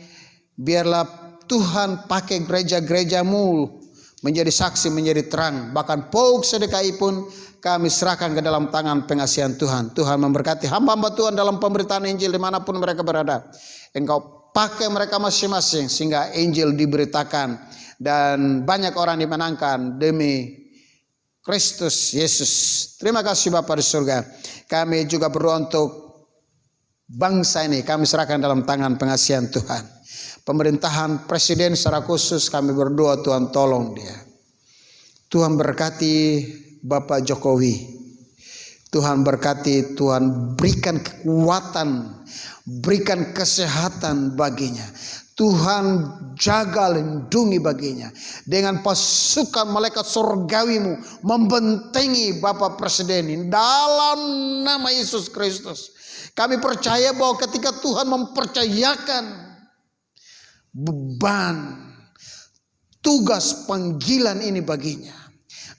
B: Biarlah Tuhan pakai gereja-gerejamu menjadi saksi, menjadi terang. Bahkan PAUK Sedekai pun kami serahkan ke dalam tangan pengasihan Tuhan. Tuhan memberkati hamba-hamba Tuhan dalam pemberitaan Injil dimanapun mereka berada. Engkau pakai mereka masing-masing sehingga Injil diberitakan dan banyak orang dimenangkan demi Kristus Yesus. Terima kasih Bapa di surga. Kami juga berdoa untuk bangsa ini. Kami serahkan dalam tangan pengasihan Tuhan. Pemerintahan presiden secara khusus kami berdoa Tuhan tolong dia. Tuhan berkati Bapak Jokowi. Tuhan berkati, Tuhan berikan kekuatan, berikan kesehatan baginya. Tuhan jaga, lindungi baginya. Dengan pasukan malaikat surgawimu membentengi Bapak Presiden ini. Dalam nama Yesus Kristus. Kami percaya bahwa ketika Tuhan mempercayakan beban, tugas panggilan ini baginya,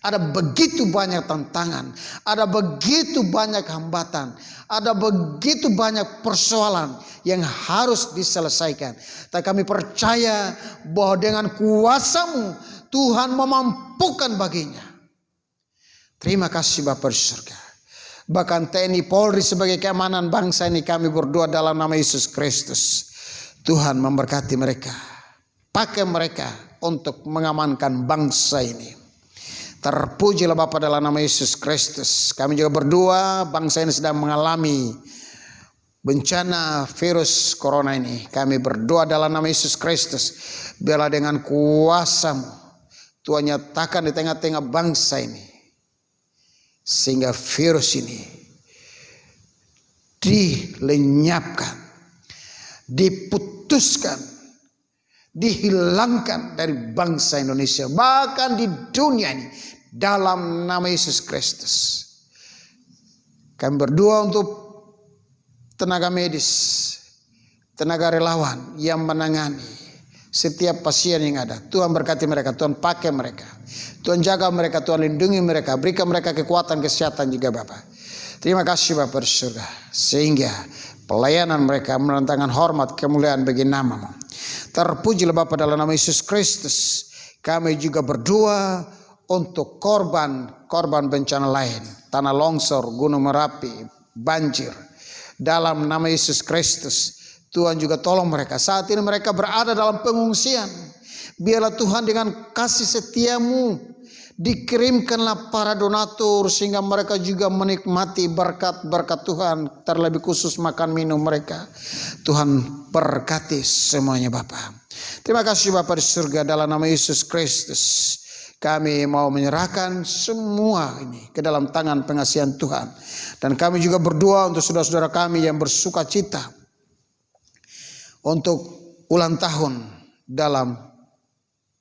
B: ada begitu banyak tantangan, ada begitu banyak hambatan, ada begitu banyak persoalan yang harus diselesaikan. Tapi kami percaya bahwa dengan kuasa-Mu Tuhan memampukan baginya. Terima kasih Bapa di surga. Bahkan TNI Polri sebagai keamanan bangsa ini kami berdoa dalam nama Yesus Kristus. Tuhan memberkati mereka, pakai mereka untuk mengamankan bangsa ini. Terpujilah Bapa dalam nama Yesus Kristus. Kami juga berdoa bangsa ini sedang mengalami bencana virus corona ini. Kami berdoa dalam nama Yesus Kristus. Biarlah dengan kuasa-Mu Tuhan nyatakan di tengah-tengah bangsa ini, sehingga virus ini dilenyapkan, diputuskan, dihilangkan dari bangsa Indonesia, bahkan di dunia ini, dalam nama Yesus Kristus. Kami berdoa untuk tenaga medis, tenaga relawan yang menangani setiap pasien yang ada. Tuhan berkati mereka, Tuhan pakai mereka, Tuhan jaga mereka, Tuhan lindungi mereka, berikan mereka kekuatan, kesehatan juga Bapa. Terima kasih Bapa di surga, sehingga pelayanan mereka mendatangkan hormat, kemuliaan bagi nama-Mu. Terpujilah Bapa dalam nama Yesus Kristus. Kami juga berdoa untuk korban bencana lain, tanah longsor, gunung Merapi, banjir. Dalam nama Yesus Kristus, Tuhan juga tolong mereka. Saat ini mereka berada dalam pengungsian. Biarlah Tuhan dengan kasih setia-Mu dikirimkanlah para donatur sehingga mereka juga menikmati berkat-berkat Tuhan, terlebih khusus makan minum mereka. Tuhan berkati semuanya Bapa. Terima kasih Bapa di surga, dalam nama Yesus Kristus kami mau menyerahkan semua ini ke dalam tangan pengasihan Tuhan. Dan kami juga berdoa untuk saudara-saudara kami yang bersuka cita untuk ulang tahun dalam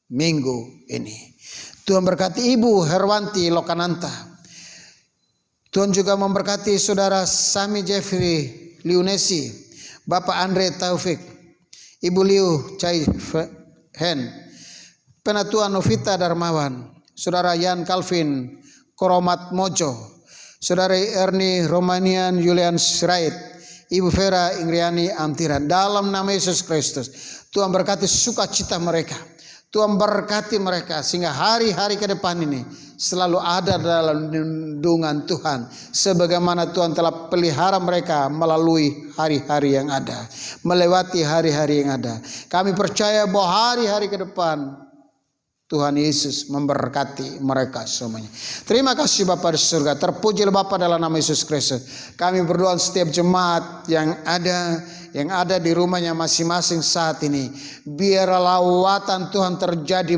B: minggu ini. Tuhan berkati Ibu Herwanti Lokananta. Tuhan juga memberkati saudara Sami Jeffrey Liunesi, Bapak Andre Taufik, Ibu Liu Chai Hen, Penatuan Novita Darmawan, saudara Yan Calvin Koromat Mojo, saudara Erni Romanian Julian Sirait, Ibu Vera Ingriani Amtiran. Dalam nama Yesus Kristus, Tuhan berkati sukacita mereka, Tuhan berkati mereka sehingga hari-hari ke depan ini selalu ada dalam lindungan Tuhan, sebagaimana Tuhan telah pelihara mereka melalui hari-hari yang ada, melewati hari-hari yang ada. Kami percaya bahwa hari-hari ke depan Tuhan Yesus memberkati mereka semuanya. Terima kasih Bapa di surga. Terpujilah Bapa dalam nama Yesus Kristus. Kami berdoa setiap jemaat yang ada di rumahnya masing-masing saat ini. Biarlah lawatan Tuhan terjadi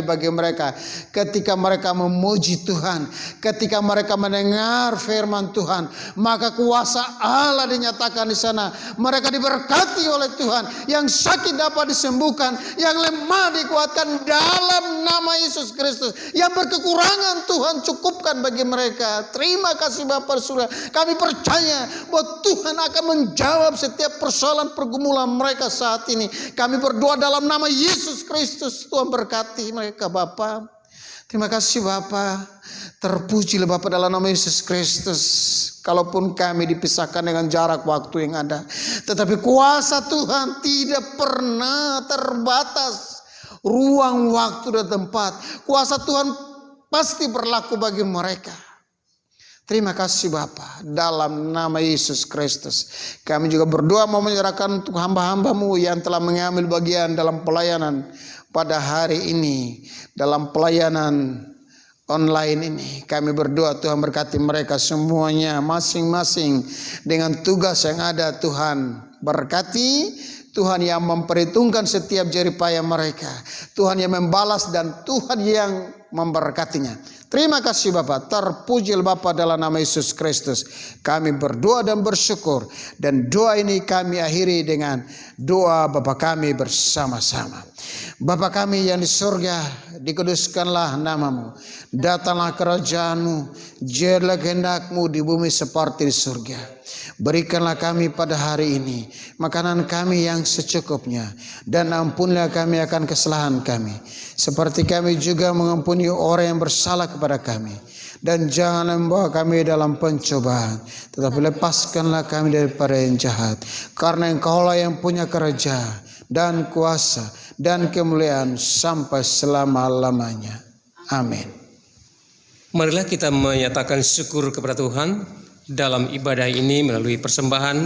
B: bagi mereka ketika mereka memuji Tuhan, ketika mereka mendengar firman Tuhan, maka kuasa Allah dinyatakan di sana. Mereka diberkati oleh Tuhan, yang sakit dapat disembuhkan, yang lemah dikuatkan dalam nama Yesus Kristus, yang berkekurangan Tuhan cukupkan bagi mereka. Terima kasih Bapa surga. Kami percaya bahwa Tuhan akan menjawab setiap persoalan pergumulan mereka saat ini. Kami berdoa dalam nama Yesus Kristus. Tuhan berkati mereka Bapa. Terima kasih Bapa. Terpujilah Bapa dalam nama Yesus Kristus. Kalaupun kami dipisahkan dengan jarak waktu yang ada, tetapi kuasa Tuhan tidak pernah terbatas. Ruang, waktu, dan tempat, kuasa Tuhan pasti berlaku bagi mereka. Terima kasih Bapa, dalam nama Yesus Kristus. Kami juga berdoa mau menyerahkan untuk hamba-hamba-Mu yang telah mengambil bagian dalam pelayanan pada hari ini, dalam pelayanan online ini. Kami berdoa Tuhan berkati mereka semuanya masing-masing dengan tugas yang ada. Tuhan berkati, Tuhan yang memperhitungkan setiap jerih payah mereka, Tuhan yang membalas, dan Tuhan yang memberkatinya. Terima kasih Bapa. Terpujilah Bapa dalam nama Yesus Kristus. Kami berdoa dan bersyukur, dan doa ini kami akhiri dengan doa Bapa kami bersama-sama. Bapa kami yang di surga, dikuduskanlah nama-Mu, datanglah kerajaan-Mu, jadilah kehendak-Mu di bumi seperti di surga. Berikanlah kami pada hari ini makanan kami yang secukupnya, dan ampunilah kami akan kesalahan kami, seperti kami juga mengampuni orang yang bersalah kepada kami. Dan jangan membawa kami dalam pencobaan, tetapi lepaskanlah kami daripada yang jahat. Karena Engkaulah yang punya kerajaan dan kuasa dan kemuliaan sampai selama-lamanya. Amin.
A: Marilah kita menyatakan syukur kepada Tuhan dalam ibadah ini melalui persembahan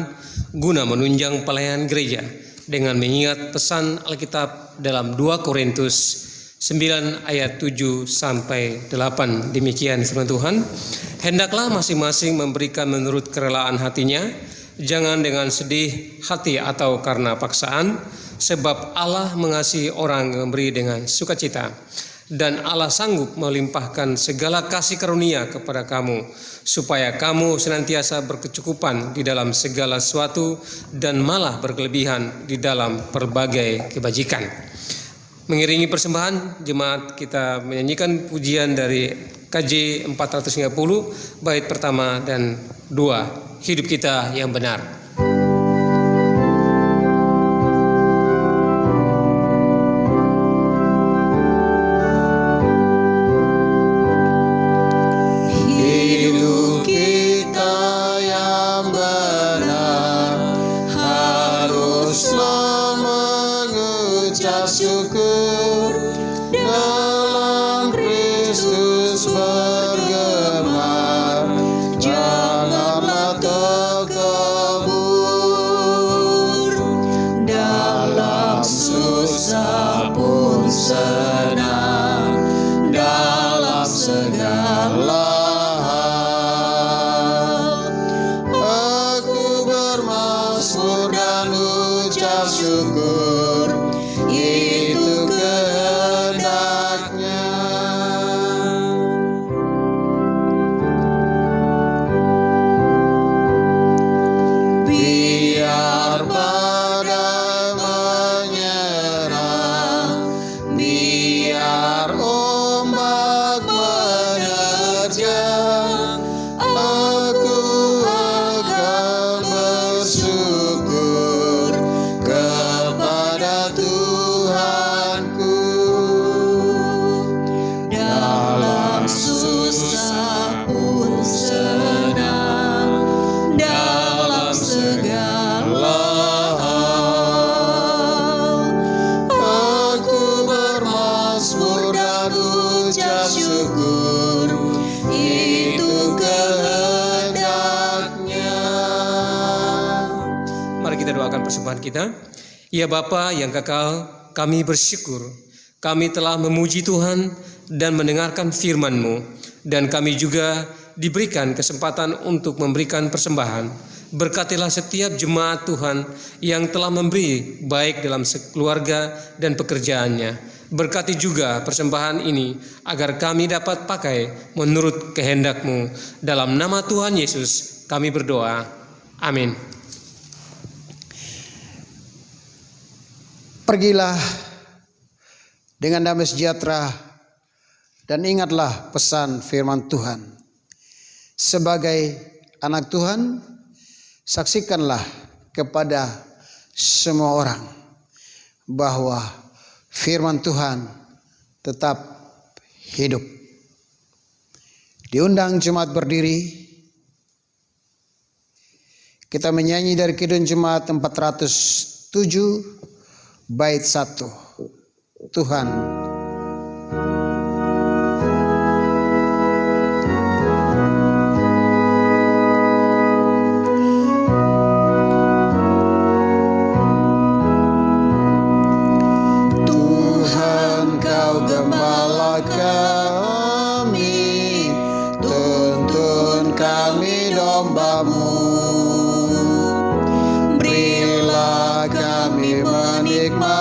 A: guna menunjang pelayanan gereja dengan mengingat pesan Alkitab dalam 2 Korintus 9 ayat 7 sampai 8. Demikian firman Tuhan. Hendaklah masing-masing memberikan menurut kerelaan hatinya, jangan dengan sedih hati atau karena paksaan, sebab Allah mengasihi orang yang memberi dengan sukacita. Dan Allah sanggup melimpahkan segala kasih karunia kepada kamu, supaya kamu senantiasa berkecukupan di dalam segala sesuatu dan malah berkelebihan di dalam berbagai kebajikan. Mengiringi persembahan, jemaat kita menyanyikan pujian dari KJ 430 bait pertama dan 2. hidup kita yang benar.
C: Hidup kita yang benar haruslah mengucap syukur, dalam Kristus bergema, janganlah terkebur. Dalam susah pun senang, dalam segala hal aku bermazmur dan ucap syukur, itu kehendaknya. Biar badai menyerang, biar ombak menerjang, aku akan bersyukur kepada Tuhanku. Dalam susah pun senang, dalam segala hal aku bermazmur dan ucap syukur, itu kehendaknya.
A: Mari kita doakan persembahan kita. Ya Bapa yang kekal, kami bersyukur kami telah memuji Tuhan dan mendengarkan firman-Mu, dan kami juga diberikan kesempatan untuk memberikan persembahan. Berkatilah setiap jemaat Tuhan yang telah memberi baik dalam keluarga dan pekerjaannya. Berkati juga persembahan ini agar kami dapat pakai menurut kehendak-Mu. Dalam nama Tuhan Yesus kami berdoa. Amin.
B: Pergilah dengan damai sejahtera dan ingatlah pesan firman Tuhan. Sebagai anak Tuhan, saksikanlah kepada semua orang bahwa firman Tuhan tetap hidup. Diundang jemaat berdiri. Kita menyanyi dari Kidung Jemaat 407 bait 1. Tuhan
C: Tuhan, Kau gembala kami, tuntun kami domba-Mu. Berilah kami menikmati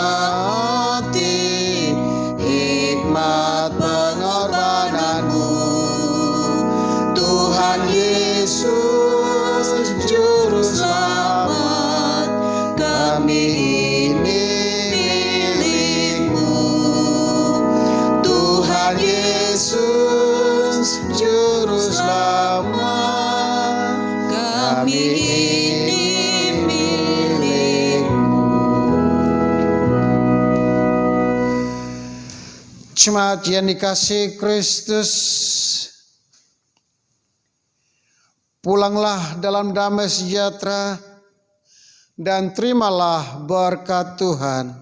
C: hikmat pengorbanan-Mu. Tuhan Yesus Juru Selamat, kami ini milik-Mu. Tuhan Yesus Juru Selamat, kami ini milik-Mu.
B: jemaat yang dikasihi Kristus, pulanglah dalam damai sejahtera dan terimalah berkat Tuhan.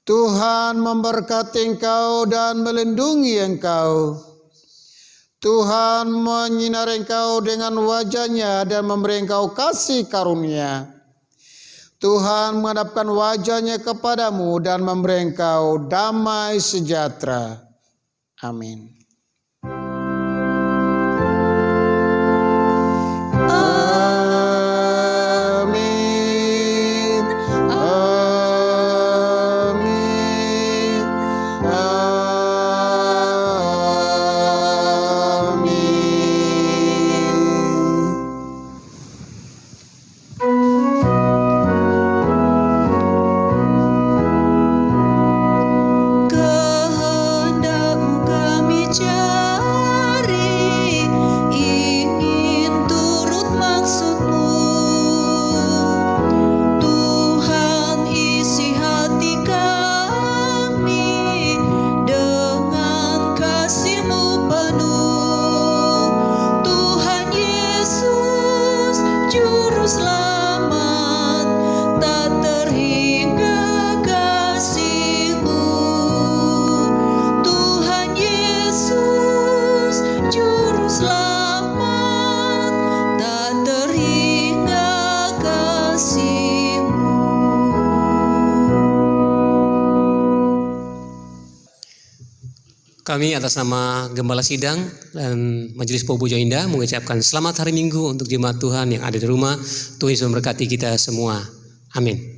B: Tuhan memberkati engkau dan melindungi engkau. Tuhan menyinari engkau dengan wajah-Nya dan memberi engkau kasih karunia. Tuhan menghadapkan wajah-Nya kepadamu dan memberi engkau damai sejahtera. Amin.
C: Amin. Amin. Amin.
A: kami atas nama Gembala Sidang dan Majelis Bobojo Indah mengucapkan selamat hari Minggu untuk jemaat Tuhan yang ada di rumah. Tuhan Yesus memberkati kita semua. Amin.